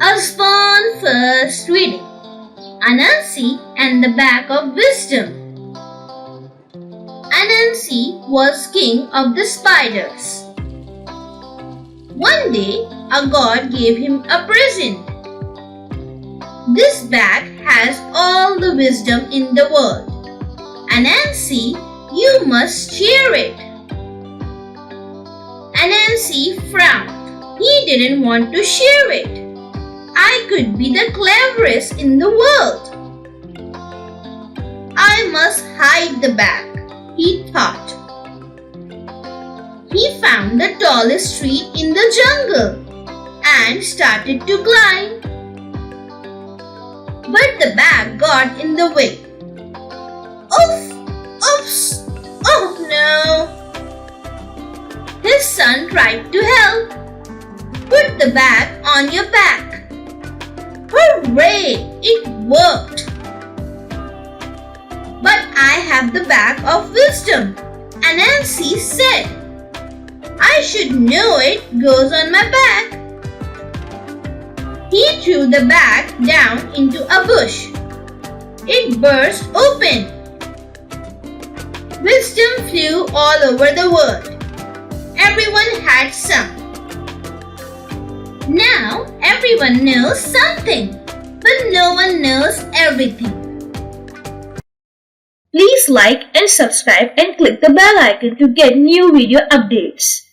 Usborne first reading. Anansi and the Bag of Wisdom. Anansi was king of the spiders. One day, a god gave him a present. This bag has all the wisdom in the world. Anansi, you must share it. Anansi frowned. He didn't want to share it. I could be the cleverest in the world. I must hide the bag, he thought. He found the tallest tree in the jungle and started to climb. But the bag got in the way. Oof! Oops! Oh no! His son tried to help. Put the bag on your back. Hooray! It worked! But I have the bag of wisdom, Anansi said. I should know it goes on my back. He threw the bag down into a bush. It burst open. Wisdom flew all over the world. Everyone had some. Now everyone knows something, but no one knows everything. Please like and subscribe and click the bell icon to get new video updates.